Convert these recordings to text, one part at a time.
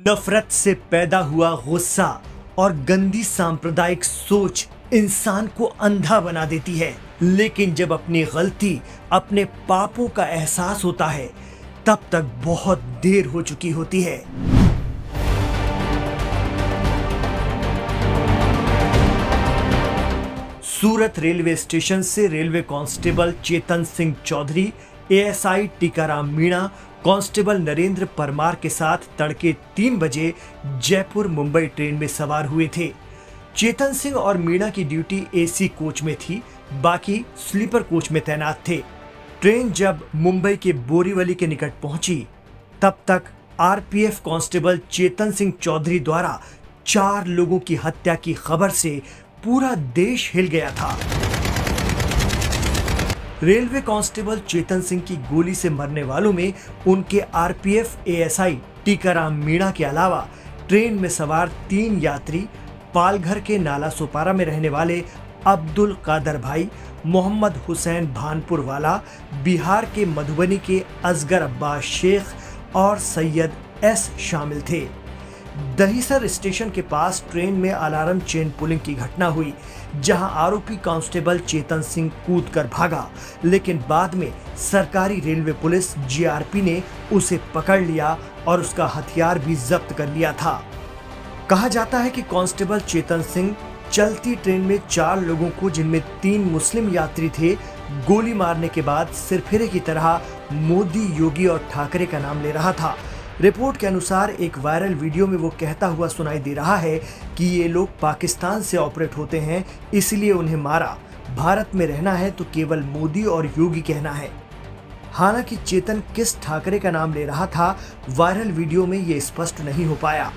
नफरत से पैदा हुआ गुस्सा और गंदी सांप्रदायिक सोच इंसान को अंधा बना देती है, लेकिन जब अपनी गलती, अपने पापों का एहसास होता है, तब तक बहुत देर हो चुकी होती है। सूरत रेलवे स्टेशन से railway constable Chetan Singh Chaudhary, ASI Tikaram Meena, constable Narendra Parmar के साथ तड़के 3 बजे जयपुर मुंबई ट्रेन में सवार हुए थे। चेतन सिंह और मीणा की ड्यूटी एसी कोच में थी, बाकी स्लीपर कोच में तैनात थे। ट्रेन जब मुंबई के बोरीवली के निकट पहुंची, तब तक आरपीएफ कांस्टेबल चेतन सिंह चौधरी द्वारा 4 लोगों की हत्या की खबर से पूरा देश हिल गया था। रेलवे कांस्टेबल चेतन सिंह की गोली से मरने वालों में उनके आरपीएफ एएसआई टीकाराम मीणा के अलावा ट्रेन में सवार 3 यात्री, पालघर के नाला सोपारा में रहने वाले अब्दुल कादर भाई, मोहम्मद हुसैन भानपुर वाला, बिहार के मधुबनी के असगर अब्बास शेख और सैयद एस शामिल थे। दहीसर स्टेशन के पास ट्रेन में अलार्म चेन पुलिंग की घटना हुई, जहां आरोपी कांस्टेबल चेतन सिंह कूदकर भागा, लेकिन बाद में सरकारी रेलवे पुलिस जीआरपी ने उसे पकड़ लिया और उसका हथियार भी जब्त कर लिया था। कहा जाता है कि कांस्टेबल चेतन सिंह चलती ट्रेन में 4 लोगों को, जिनमें 3 मुस्लिम यात्री थे, गोली मारने के बाद सिरफिरे की तरह मोदी, योगी और ठाकरे का नाम ले रहा था। रिपोर्ट के अनुसार एक वायरल वीडियो में वो कहता हुआ सुनाई दे रहा है कि ये लोग पाकिस्तान से ऑपरेट होते हैं, इसलिए उन्हें मारा। भारत में रहना है तो केवल मोदी और योगी कहना है। हालांकि चेतन किस ठाकरे का नाम ले रहा था, वायरल वीडियो में ये स्पष्ट नहीं हो पाया।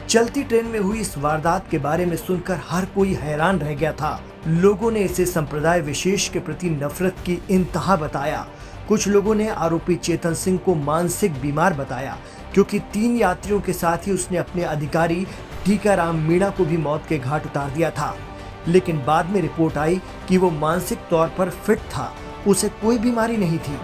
चलती ट्रेन में हुई इस वारदात के बारे में सुनकर हर कोई हैरान रह गया था। लोगों ने इसे संप्रदाय विशेष के प्रति नफरत की इंतहा बताया। कुछ लोगों ने आरोपी चेतन सिंह को मानसिक बीमार बताया, क्योंकि 3 यात्रियों के साथ ही उसने अपने अधिकारी टीकाराम मीणा को भी मौत के घाट उतार दिया था। लेकिन बाद में रिपोर्ट आई कि वो मानसिक तौर पर फिट था, उसे कोई बीमारी नहीं थी।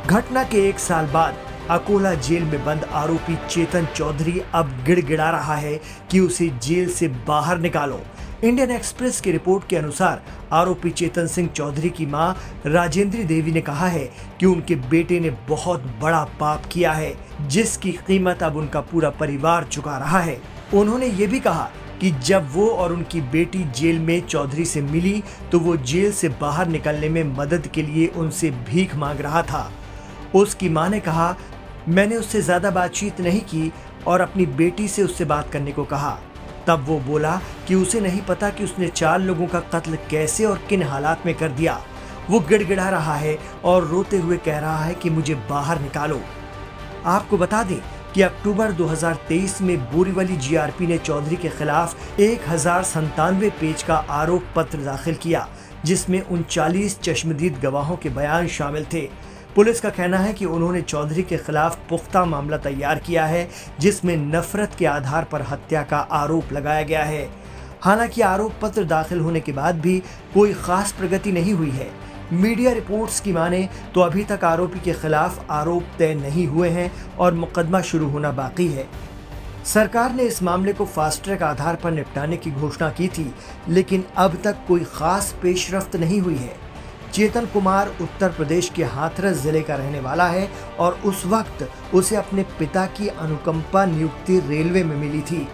घटना के 1 साल बाद अकोला जेल में बंद आरोपी चेतन चौधरी अब गिड़गिड़ा रहा है कि उसे जेल से बाहर निकालो। इंडियन एक्सप्रेस की रिपोर्ट के अनुसार आरोपी चेतन सिंह चौधरी की मां राजेंद्री देवी ने कहा है कि उनके बेटे ने बहुत बड़ा पाप किया है, जिसकी कीमत अब उनका पूरा परिवार चुका रहा है। उन्होंने ये भी कहा कि जब वो और उनकी बेटी जेल में चौधरी से मिली, तो वो जेल से बाहर निकलने में मदद के लिए उनसे भीख मांग रहा था। उसकी मां ने कहा, मैंने उससे ज्यादा बातचीत नहीं की और अपनी बेटी से उससे बात करने को कहा। तब वो बोला कि उसे नहीं पता कि उसने 4 लोगों का कत्ल कैसे और किन हालात में कर दिया। वो गिड़गिड़ा रहा है और रोते हुए कह रहा है कि मुझे बाहर निकालो। आपको बता दें कि अक्टूबर 2023 में बोरीवली जीआरपी ने चौधरी के खिलाफ 1097 पेज का आरोप पत्र दाखिल किया, जिसमें 39 चश्मदीद गवाहों के बयान शामिल थे। पुलिस का कहना है कि उन्होंने चौधरी के खिलाफ पुख्ता मामला तैयार किया है, जिसमें नफरत के आधार पर हत्या का आरोप लगाया गया है। हालांकि आरोप पत्र दाखिल होने के बाद भी कोई खास प्रगति नहीं हुई है। मीडिया रिपोर्ट्स की माने तो अभी तक आरोपी के खिलाफ आरोप तय नहीं हुए हैं और मुकदमा शुरू होना बाकी है। सरकार ने इस मामले को फास्ट ट्रैक आधार पर निपटाने की घोषणा की थी, लेकिन अब तक कोई खास पेशरफ्त नहीं हुई है। चेतन कुमार उत्तर प्रदेश के हाथरस जिले का रहने वाला है और उस वक्त उसे अपने पिता की अनुकंपा नियुक्ति रेलवे में मिली थी।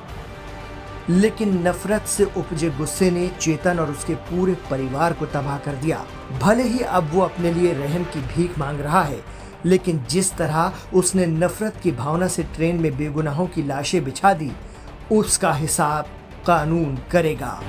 लेकिन नफरत से उपजे गुस्से ने चेतन और उसके पूरे परिवार को तबाह कर दिया। भले ही अब वो अपने लिए रहम की भीख मांग रहा है, लेकिन जिस तरह उसने नफरत की भावना से ट्रेन में बेगुनाहों की लाशें बिछा दी, उसका हिसाब कानून करेगा।